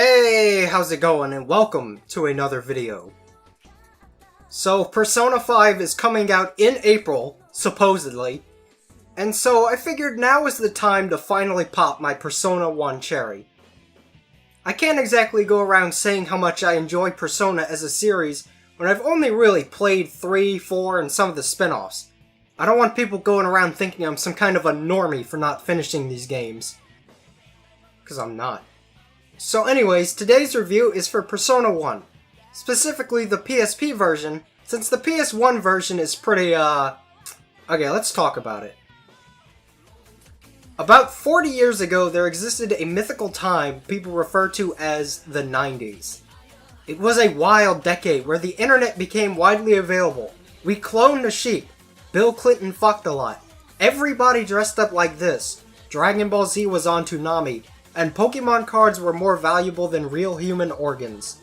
Hey, how's it going? And welcome to another video. So, Persona 5 is coming out in April, supposedly, and so I figured now is the time to finally pop my Persona 1 cherry. I can't exactly go around saying how much I enjoy Persona as a series when I've only really played 3, 4, and some of the spin-offs. I don't want people going around thinking I'm some kind of a normie for not finishing these games. 'Cause I'm not. So anyways, today's review is for Persona 1. Specifically the PSP version, since the PS1 version is pretty, Okay, let's talk about it. About 40 years ago, there existed a mythical time people refer to as the 90s. It was a wild decade where the internet became widely available. We cloned a sheep. Bill Clinton fucked a lot. Everybody dressed up like this. Dragon Ball Z was on Toonami. And Pokemon cards were more valuable than real human organs.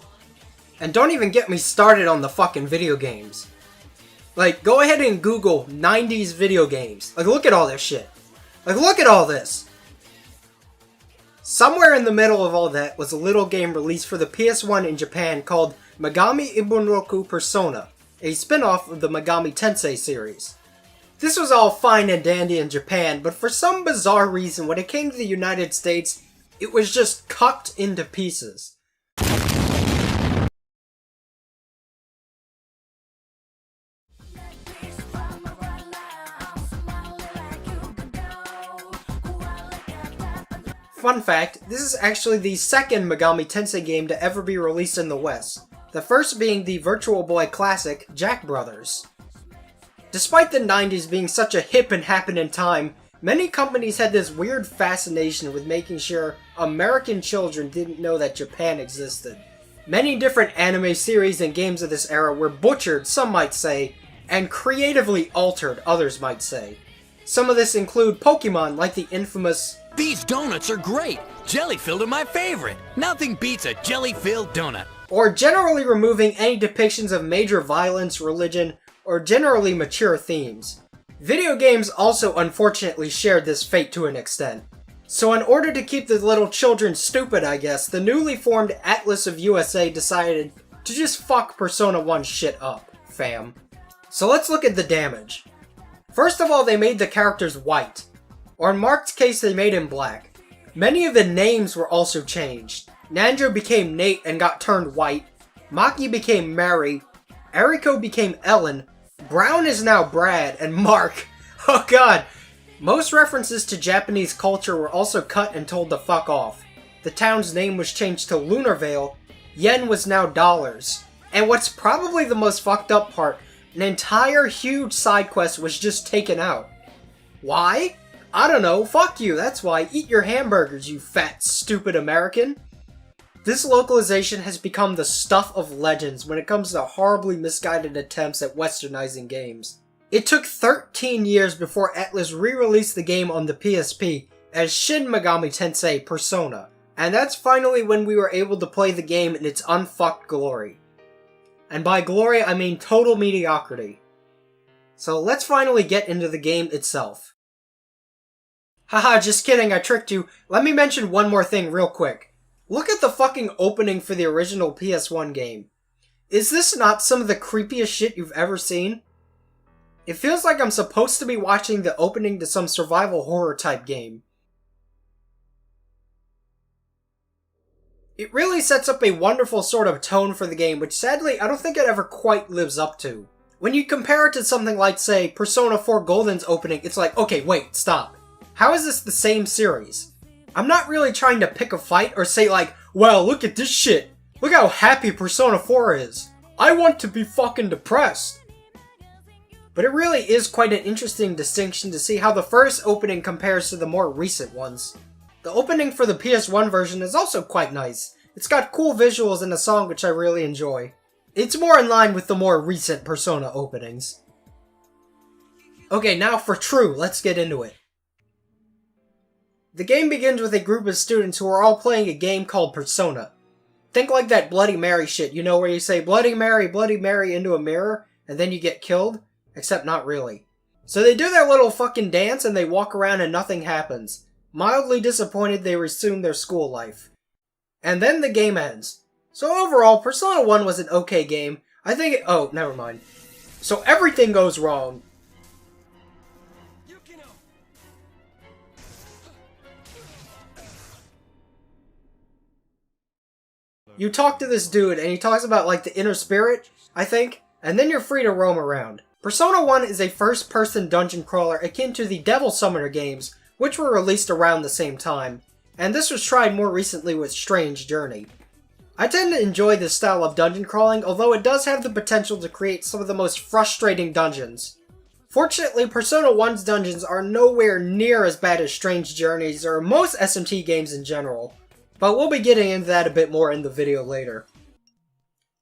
And don't even get me started on the fucking video games. Like, go ahead and Google 90s video games. Like, look at all this shit. Like, look at all this! Somewhere in the middle of all that was a little game released for the PS1 in Japan called Megami Ibunroku Persona, a spin-off of the Megami Tensei series. This was all fine and dandy in Japan, but for some bizarre reason, when it came to the United States, it was just cut into pieces. Fun fact, this is actually the second Megami Tensei game to ever be released in the West, the first being the Virtual Boy classic, Jack Brothers. Despite the 90s being such a hip and happening time, many companies had this weird fascination with making sure American children didn't know that Japan existed. Many different anime series and games of this era were butchered, some might say, and creatively altered, others might say. Some of this include Pokemon, like the infamous "These donuts are great! Jelly-filled are my favorite! Nothing beats a jelly-filled donut!" Or generally removing any depictions of major violence, religion, or generally mature themes. Video games also unfortunately shared this fate to an extent. So in order to keep the little children stupid, I guess, the newly formed Atlas of USA decided to just fuck Persona 1 shit up, fam. So let's look at the damage. First of all, they made the characters white. Or in Mark's case, they made him black. Many of the names were also changed. Nanjo became Nate and got turned white. Maki became Mary. Eriko became Ellen. Brown is now Brad, and Mark. Oh god. Most references to Japanese culture were also cut and told to fuck off. The town's name was changed to Lunarvale. Yen was now dollars. And what's probably the most fucked up part, an entire huge side quest was just taken out. Why? I don't know, fuck you, that's why. Eat your hamburgers, you fat, stupid American. This localization has become the stuff of legends when it comes to horribly misguided attempts at westernizing games. It took 13 years before Atlus re-released the game on the PSP as Shin Megami Tensei Persona, and that's finally when we were able to play the game in its unfucked glory. And by glory, I mean total mediocrity. So let's finally get into the game itself. Haha, just kidding, I tricked you. Let me mention one more thing real quick. Look at the fucking opening for the original PS1 game. Is this not some of the creepiest shit you've ever seen? It feels like I'm supposed to be watching the opening to some survival horror type game. It really sets up a wonderful sort of tone for the game, which sadly I don't think it ever quite lives up to. When you compare it to something like, say, Persona 4 Golden's opening, it's like, okay, wait, stop. How is this the same series? I'm not really trying to pick a fight or say like, well, look at this shit. Look how happy Persona 4 is. I want to be fucking depressed. But it really is quite an interesting distinction to see how the first opening compares to the more recent ones. The opening for the PS1 version is also quite nice. It's got cool visuals and a song which I really enjoy. It's more in line with the more recent Persona openings. Okay, now for true, let's get into it. The game begins with a group of students who are all playing a game called Persona. Think like that Bloody Mary shit, you know, where you say Bloody Mary into a mirror, and then you get killed? Except not really. So they do their little fucking dance and they walk around and nothing happens. Mildly disappointed, they resume their school life. And then the game ends. So overall, Persona 1 was an okay game. I think oh, never mind. So everything goes wrong. You talk to this dude, and he talks about, like, the inner spirit, I think, and then you're free to roam around. Persona 1 is a first-person dungeon crawler akin to the Devil Summoner games, which were released around the same time, and this was tried more recently with Strange Journey. I tend to enjoy this style of dungeon crawling, although it does have the potential to create some of the most frustrating dungeons. Fortunately, Persona 1's dungeons are nowhere near as bad as Strange Journeys or most SMT games in general. But we'll be getting into that a bit more in the video later.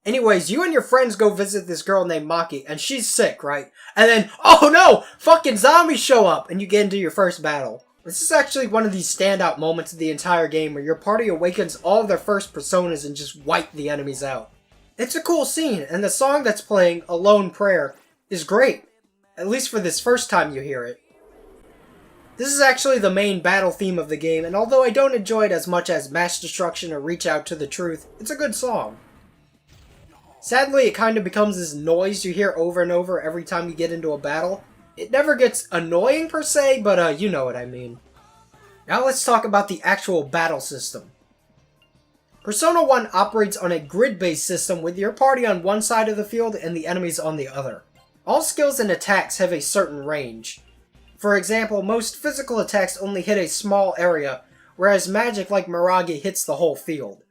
Anyways, you and your friends go visit this girl named Maki, and she's sick, right? And then, oh no! Fucking zombies show up, and you get into your first battle. This is actually one of these standout moments of the entire game where your party awakens all of their first personas and just wipe the enemies out. It's a cool scene, and the song that's playing, A Lone Prayer, is great. At least for this first time you hear it. This is actually the main battle theme of the game, and although I don't enjoy it as much as Mass Destruction or Reach Out to the Truth, it's a good song. Sadly, it kind of becomes this noise you hear over and over every time you get into a battle. It never gets annoying per se, but you know what I mean. Now let's talk about the actual battle system. Persona 1 operates on a grid-based system with your party on one side of the field and the enemies on the other. All skills and attacks have a certain range. For example, most physical attacks only hit a small area, whereas magic like Mirage hits the whole field.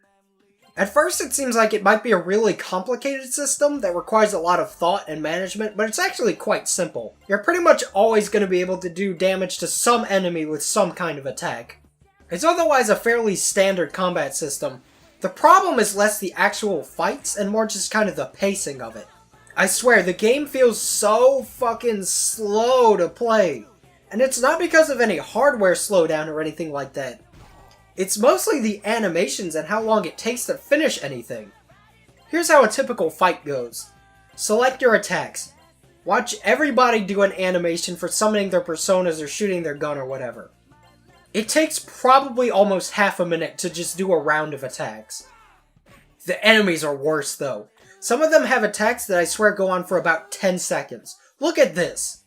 At first it seems like it might be a really complicated system that requires a lot of thought and management, but it's actually quite simple. You're pretty much always going to be able to do damage to some enemy with some kind of attack. It's otherwise a fairly standard combat system. The problem is less the actual fights and more just kind of the pacing of it. I swear, the game feels so fucking slow to play. And it's not because of any hardware slowdown or anything like that. It's mostly the animations and how long it takes to finish anything. Here's how a typical fight goes. Select your attacks. Watch everybody do an animation for summoning their personas or shooting their gun or whatever. It takes probably almost half a minute to just do a round of attacks. The enemies are worse though. Some of them have attacks that I swear go on for about 10 seconds. Look at this.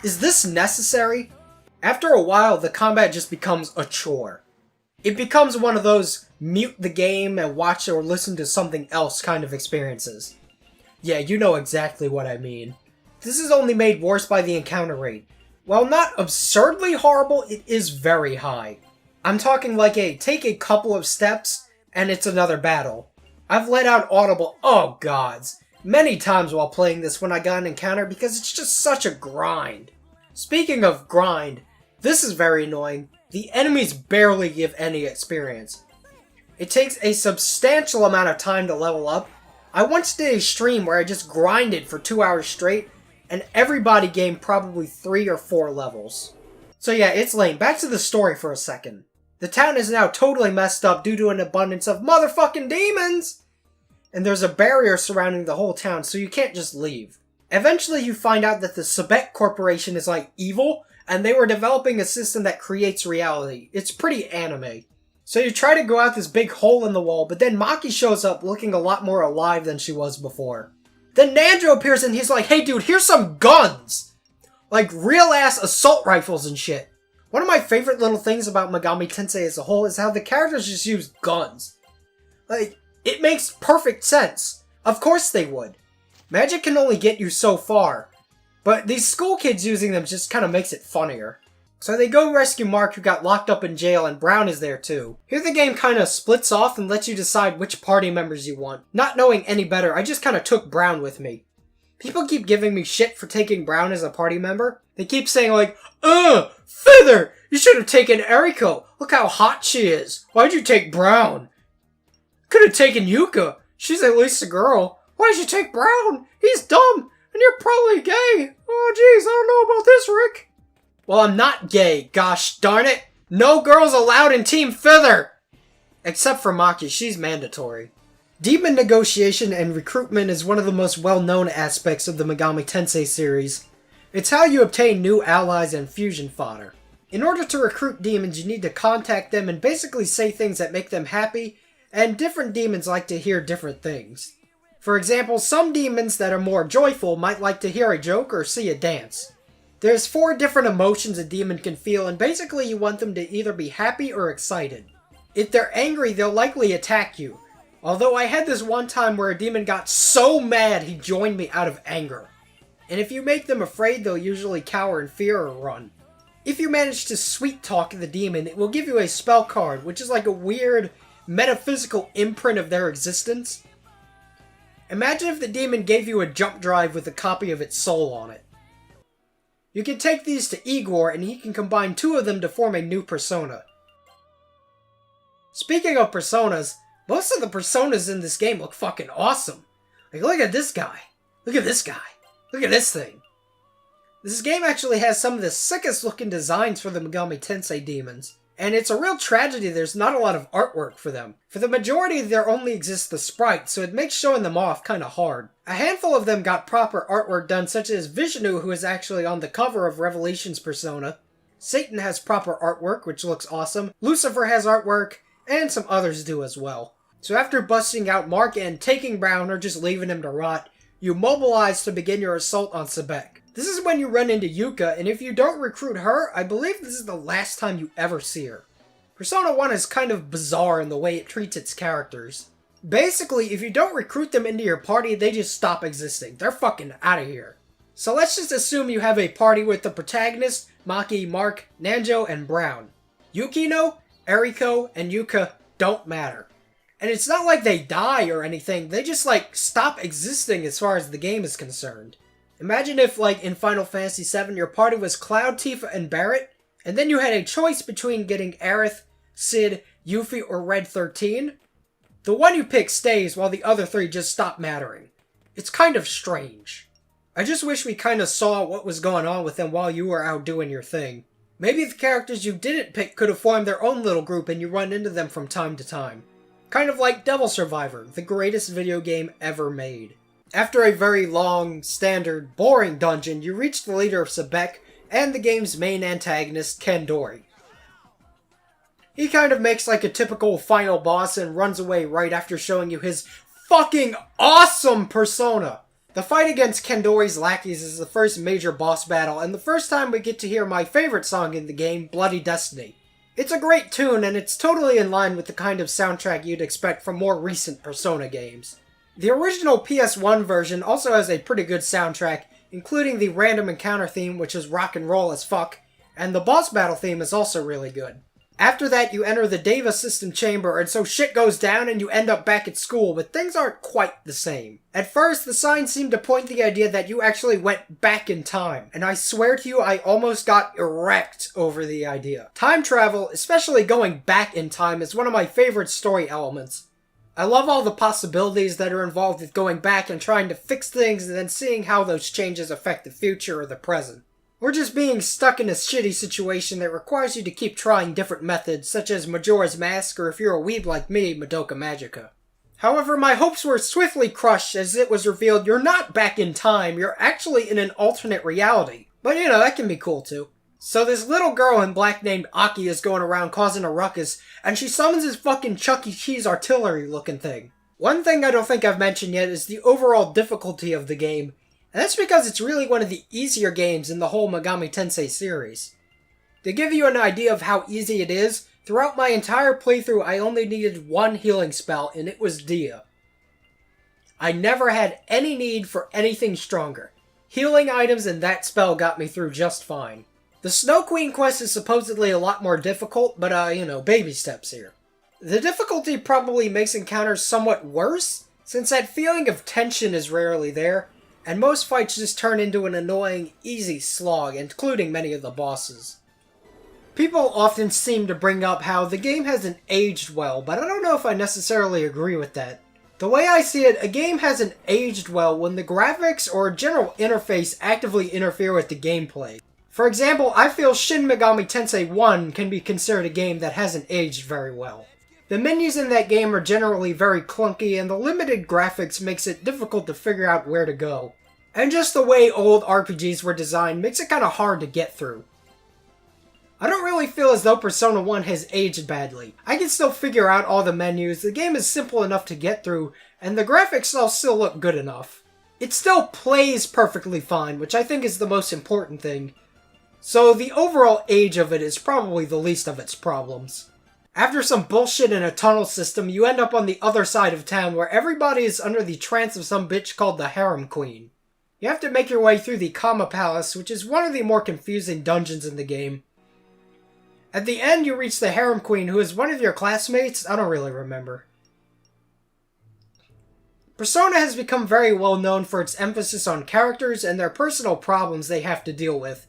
Is this necessary? After a while, the combat just becomes a chore. It becomes one of those mute the game and watch or listen to something else kind of experiences. Yeah, you know exactly what I mean. This is only made worse by the encounter rate. While not absurdly horrible, it is very high. I'm talking like take a couple of steps and it's another battle. I've let out audible oh gods many times while playing this when I got an encounter because it's just such a grind. Speaking of grind, this is very annoying. The enemies barely give any experience. It takes a substantial amount of time to level up. I once did a stream where I just grinded for 2 hours straight, and everybody gained probably 3 or 4 levels. So yeah, it's lame. Back to the story for a second. The town is now totally messed up due to an abundance of motherfucking demons! And there's a barrier surrounding the whole town, so you can't just leave. Eventually you find out that the Sebek Corporation is like evil, and they were developing a system that creates reality. It's pretty anime. So you try to go out this big hole in the wall, but then Maki shows up looking a lot more alive than she was before. Then Nanjo appears and he's like, hey dude, here's some guns! Like real ass assault rifles and shit. One of my favorite little things about Megami Tensei as a whole is how the characters just use guns. Like, it makes perfect sense. Of course they would. Magic can only get you so far, but these school kids using them just kind of makes it funnier. So they go rescue Mark, who got locked up in jail, and Brown is there too. Here the game kind of splits off and lets you decide which party members you want. Not knowing any better, I just kind of took Brown with me. People keep giving me shit for taking Brown as a party member. They keep saying like, Fither! You should have taken Eriko! Look how hot she is! Why'd you take Brown? Could have taken Yuka! She's at least a girl. Why'd you take Brown? He's dumb! And you're probably gay! Oh jeez, I don't know about this, Rick. Well, I'm not gay, gosh darn it! No girls allowed in Team Fither! Except for Maki, she's mandatory. Demon negotiation and recruitment is one of the most well-known aspects of the Megami Tensei series. It's how you obtain new allies and fusion fodder. In order to recruit demons, you need to contact them and basically say things that make them happy, and different demons like to hear different things. For example, some demons that are more joyful might like to hear a joke or see a dance. There's 4 different emotions a demon can feel, and basically you want them to either be happy or excited. If they're angry, they'll likely attack you. Although I had this one time where a demon got so mad he joined me out of anger. And if you make them afraid, they'll usually cower in fear or run. If you manage to sweet talk the demon, it will give you a spell card, which is like a weird metaphysical imprint of their existence. Imagine if the demon gave you a jump drive with a copy of its soul on it. You can take these to Igor and he can combine 2 of them to form a new persona. Speaking of personas, most of the personas in this game look fucking awesome. Like, look at this guy. Look at this guy. Look at this thing. This game actually has some of the sickest looking designs for the Megami Tensei demons. And it's a real tragedy there's not a lot of artwork for them. For the majority, there only exists the sprites, so it makes showing them off kinda hard. A handful of them got proper artwork done, such as Vishnu, who is actually on the cover of Revelation's persona. Satan has proper artwork, which looks awesome. Lucifer has artwork, and some others do as well. So after busting out Mark and taking Brown, or just leaving him to rot, you mobilize to begin your assault on Sebek. This is when you run into Yuka, and if you don't recruit her, I believe this is the last time you ever see her. Persona 1 is kind of bizarre in the way it treats its characters. Basically, if you don't recruit them into your party, they just stop existing. They're fucking out of here. So let's just assume you have a party with the protagonist, Maki, Mark, Nanjo, and Brown. Yukino, Eriko, and Yuka don't matter. And it's not like they die or anything, they just stop existing as far as the game is concerned. Imagine if, in Final Fantasy VII, your party was Cloud, Tifa, and Barret, and then you had a choice between getting Aerith, Cid, Yuffie, or Red 13. The one you pick stays, while the other 3 just stop mattering. It's kind of strange. I just wish we kinda saw what was going on with them while you were out doing your thing. Maybe the characters you didn't pick could have formed their own little group and you run into them from time to time. Kind of like Devil Survivor, the greatest video game ever made. After a very long, standard, boring dungeon, you reach the leader of Sebek and the game's main antagonist, Kandori. He kind of makes a typical final boss and runs away right after showing you his fucking awesome persona. The fight against Kandori's lackeys is the first major boss battle, and the first time we get to hear my favorite song in the game, Bloody Destiny. It's a great tune, and it's totally in line with the kind of soundtrack you'd expect from more recent Persona games. The original PS1 version also has a pretty good soundtrack, including the random encounter theme, which is rock and roll as fuck, and the boss battle theme is also really good. After that, you enter the Deva system chamber, and so shit goes down and you end up back at school, but things aren't quite the same. At first, the signs seemed to point the idea that you actually went back in time, and I swear to you, I almost got erect over the idea. Time travel, especially going back in time, is one of my favorite story elements. I love all the possibilities that are involved with going back and trying to fix things and then seeing how those changes affect the future or the present. Or just being stuck in a shitty situation that requires you to keep trying different methods, such as Majora's Mask, or if you're a weeb like me, Madoka Magica. However, my hopes were swiftly crushed as it was revealed you're not back in time, you're actually in an alternate reality. But that can be cool too. So this little girl in black named Aki is going around causing a ruckus, and she summons this fucking Chuck E. Cheese artillery looking thing. One thing I don't think I've mentioned yet is the overall difficulty of the game. And that's because it's really one of the easier games in the whole Megami Tensei series. To give you an idea of how easy it is, throughout my entire playthrough I only needed one healing spell, and it was Dia. I never had any need for anything stronger. Healing items and that spell got me through just fine. The Snow Queen quest is supposedly a lot more difficult, but baby steps here. The difficulty probably makes encounters somewhat worse, since that feeling of tension is rarely there, and most fights just turn into an annoying, easy slog, including many of the bosses. People often seem to bring up how the game hasn't aged well, but I don't know if I necessarily agree with that. The way I see it, a game hasn't aged well when the graphics or general interface actively interfere with the gameplay. For example, I feel Shin Megami Tensei 1 can be considered a game that hasn't aged very well. The menus in that game are generally very clunky, and the limited graphics makes it difficult to figure out where to go. And just the way old RPGs were designed makes it kinda hard to get through. I don't really feel as though Persona 1 has aged badly. I can still figure out all the menus, the game is simple enough to get through, and the graphics all still look good enough. It still plays perfectly fine, which I think is the most important thing. So the overall age of it is probably the least of its problems. After some bullshit in a tunnel system, you end up on the other side of town where everybody is under the trance of some bitch called the Harem Queen. You have to make your way through the Kama Palace, which is one of the more confusing dungeons in the game. At the end, you reach the Harem Queen, who is one of your classmates? I don't really remember. Persona has become very well known for its emphasis on characters and their personal problems they have to deal with.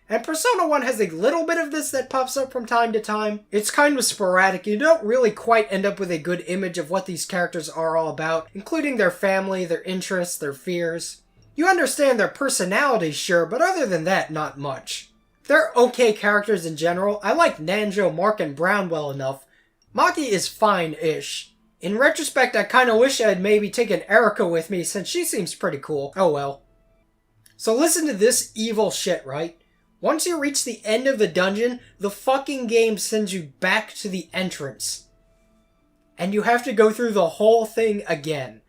And Persona 1 has a little bit of this that pops up from time to time. It's kind of sporadic. You don't really quite end up with a good image of what these characters are all about, including their family, their interests, their fears. You understand their personalities, sure, but other than that, not much. They're okay characters in general. I like Nanjo, Mark, and Brown well enough. Maki is fine-ish. In retrospect, I kinda wish I had maybe taken Erika with me, since she seems pretty cool. Oh well. So listen to this evil shit, right? Once you reach the end of the dungeon, the fucking game sends you back to the entrance. And you have to go through the whole thing again.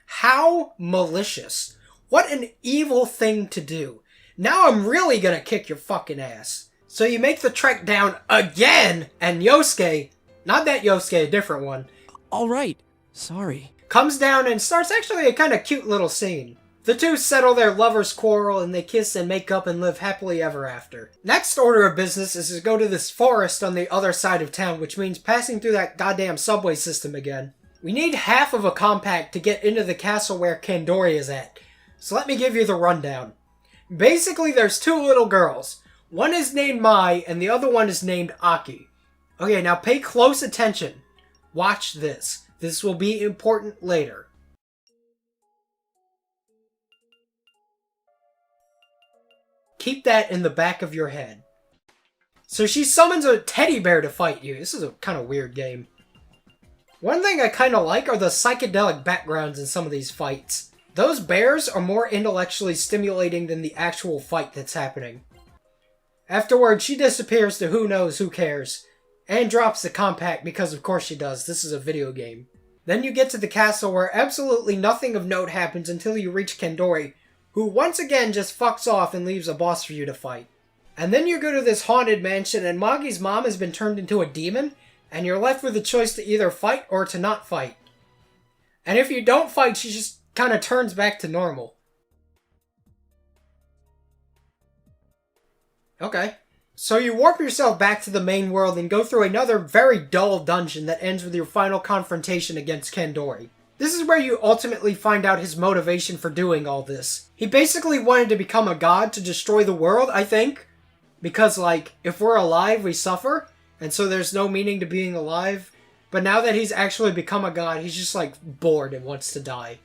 How malicious. What an evil thing to do. Now I'm really gonna kick your fucking ass. So you make the trek down again, and Yosuke, not that Yosuke, a different one. Alright, sorry. Comes down and starts actually a kinda cute little scene. The two settle their lovers' quarrel and they kiss and make up and live happily ever after. Next order of business is to go to this forest on the other side of town, which means passing through that goddamn subway system again. We need half of a compact to get into the castle where Kandori is at. So let me give you the rundown. Basically, there's two little girls. One is named Mai and the other one is named Aki. Okay, now pay close attention. Watch this. This will be important later. Keep that in the back of your head. So she summons a teddy bear to fight you. This is a kind of weird game. One thing I kind of like are the psychedelic backgrounds in some of these fights. Those bears are more intellectually stimulating than the actual fight that's happening. Afterward, she disappears to who knows who cares. And drops the compact because of course she does. This is a video game. Then you get to the castle where absolutely nothing of note happens until you reach Kandori, who once again just fucks off and leaves a boss for you to fight. And then you go to this haunted mansion and Magi's mom has been turned into a demon, and you're left with the choice to either fight or to not fight. And if you don't fight, she just kind of turns back to normal. Okay. So you warp yourself back to the main world and go through another very dull dungeon that ends with your final confrontation against Kandori. This is where you ultimately find out his motivation for doing all this. He basically wanted to become a god to destroy the world, I think. Because, like, if we're alive, we suffer. And so there's no meaning to being alive. But now that he's actually become a god, he's just, like, bored and wants to die.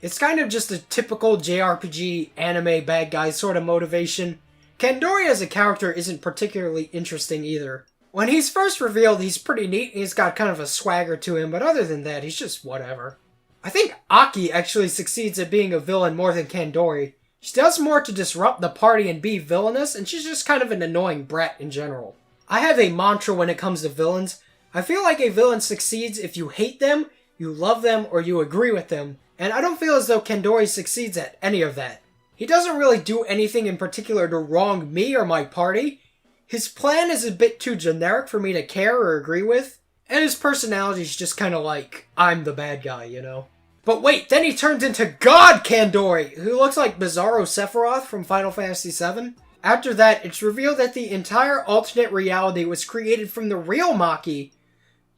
It's kind of just a typical JRPG anime bad guy sort of motivation. Kandori as a character isn't particularly interesting either. When he's first revealed, he's pretty neat. He's got kind of a swagger to him, but other than that, he's just whatever. I think Aki actually succeeds at being a villain more than Kandori. She does more to disrupt the party and be villainous, and she's just kind of an annoying brat in general. I have a mantra when it comes to villains. I feel like a villain succeeds if you hate them, you love them, or you agree with them, and I don't feel as though Kandori succeeds at any of that. He doesn't really do anything in particular to wrong me or my party. His plan is a bit too generic for me to care or agree with, and his personality's just kind of like, I'm the bad guy, you know? But wait, then he turns into God Kandori, who looks like Bizarro Sephiroth from Final Fantasy VII. After that, it's revealed that the entire alternate reality was created from the real Maki,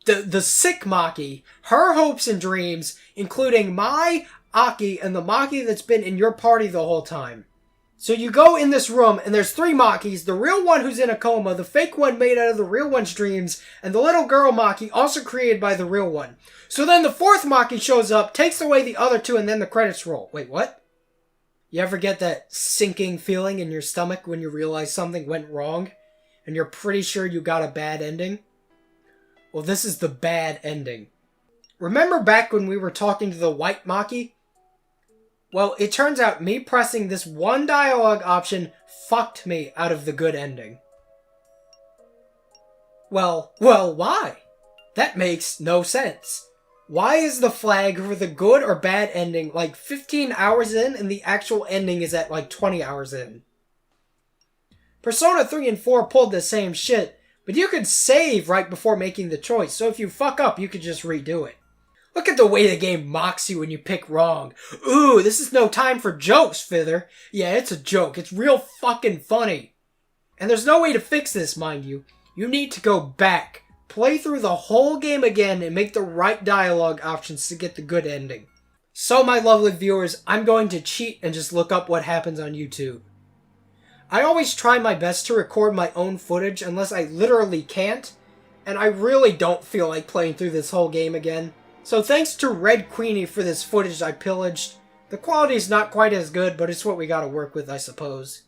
the sick Maki, her hopes and dreams, including my Aki and the Maki that's been in your party the whole time. So you go in this room, and there's three Makis, the real one who's in a coma, the fake one made out of the real one's dreams, and the little girl Maki also created by the real one. So then the fourth Maki shows up, takes away the other two, and then the credits roll. Wait, what? You ever get that sinking feeling in your stomach when you realize something went wrong, and you're pretty sure you got a bad ending? Well, this is the bad ending. Remember back when we were talking to the white Maki? Well, it turns out me pressing this one dialogue option fucked me out of the good ending. Well, why? That makes no sense. Why is the flag for the good or bad ending like 15 hours in and the actual ending is at like 20 hours in? Persona 3 and 4 pulled the same shit, but you could save right before making the choice, so if you fuck up, you could just redo it. Look at the way the game mocks you when you pick wrong. Ooh, this is no time for jokes, Fither. Yeah, it's a joke. It's real fucking funny. And there's no way to fix this, mind you. You need to go back, play through the whole game again, and make the right dialogue options to get the good ending. So, my lovely viewers, I'm going to cheat and just look up what happens on YouTube. I always try my best to record my own footage unless I literally can't, and I really don't feel like playing through this whole game again. So thanks to Red Queenie for this footage I pillaged. The quality's not quite as good, but it's what we gotta work with, I suppose.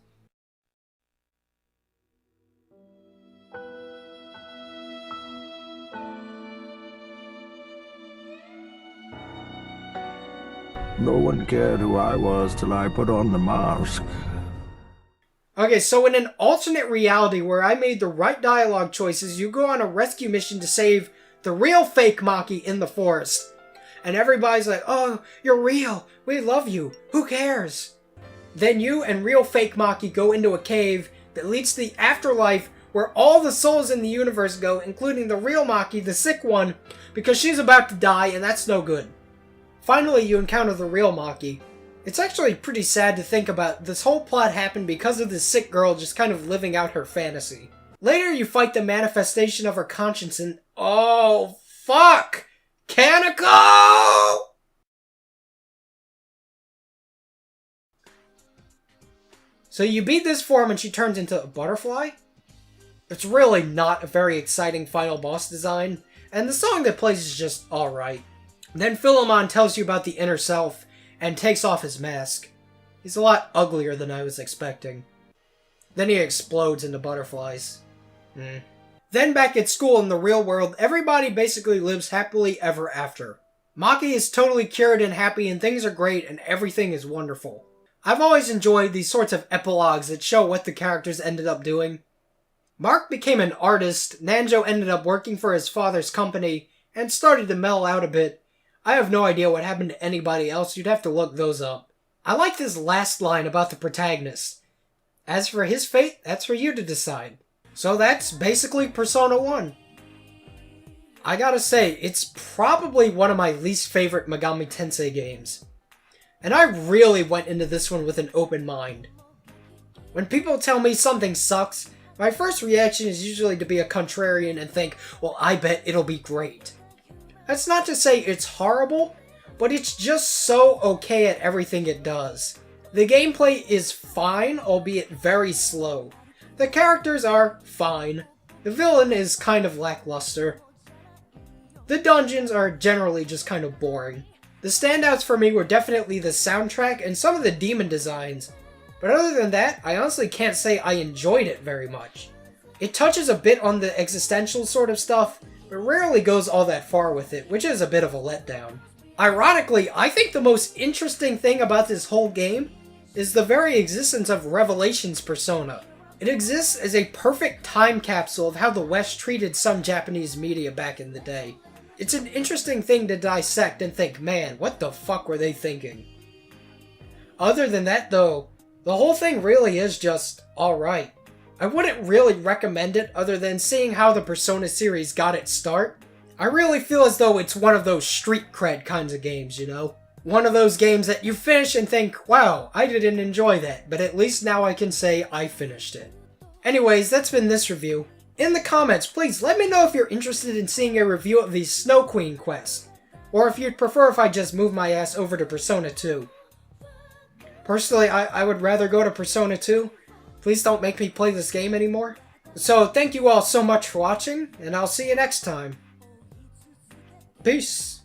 No one cared who I was till I put on the mask. Okay, so in an alternate reality where I made the right dialogue choices, you go on a rescue mission to save the real fake Maki in the forest. And everybody's like, oh, you're real. We love you. Who cares? Then you and real fake Maki go into a cave that leads to the afterlife where all the souls in the universe go, including the real Maki, the sick one, because she's about to die and that's no good. Finally, you encounter the real Maki. It's actually pretty sad to think about. This whole plot happened because of this sick girl just kind of living out her fantasy. Later, you fight the manifestation of her conscience and... oh, fuck! Kaneko! So you beat this form and she turns into a butterfly? It's really not a very exciting final boss design, and the song that plays is just alright. Then Philemon tells you about the inner self and takes off his mask. He's a lot uglier than I was expecting. Then he explodes into butterflies. Then back at school in the real world, everybody basically lives happily ever after. Maki is totally cured and happy and things are great and everything is wonderful. I've always enjoyed these sorts of epilogues that show what the characters ended up doing. Mark became an artist, Nanjo ended up working for his father's company, and started to mellow out a bit. I have no idea what happened to anybody else, you'd have to look those up. I like this last line about the protagonist. As for his fate, that's for you to decide. So that's basically Persona 1. I gotta say, it's probably one of my least favorite Megami Tensei games. And I really went into this one with an open mind. When people tell me something sucks, my first reaction is usually to be a contrarian and think, well, I bet it'll be great. That's not to say it's horrible, but it's just so okay at everything it does. The gameplay is fine, albeit very slow. The characters are fine. The villain is kind of lackluster. The dungeons are generally just kind of boring. The standouts for me were definitely the soundtrack and some of the demon designs, but other than that, I honestly can't say I enjoyed it very much. It touches a bit on the existential sort of stuff, but rarely goes all that far with it, which is a bit of a letdown. Ironically, I think the most interesting thing about this whole game is the very existence of Revelations Persona. It exists as a perfect time capsule of how the West treated some Japanese media back in the day. It's an interesting thing to dissect and think, man, what the fuck were they thinking? Other than that though, the whole thing really is just alright. I wouldn't really recommend it other than seeing how the Persona series got its start. I really feel as though it's one of those street cred kinds of games, you know? One of those games that you finish and think, wow, I didn't enjoy that, but at least now I can say I finished it. Anyways, that's been this review. In the comments, please let me know if you're interested in seeing a review of the Snow Queen quest, or if you'd prefer if I just move my ass over to Persona 2. Personally, I would rather go to Persona 2. Please don't make me play this game anymore. So, thank you all so much for watching, and I'll see you next time. Peace.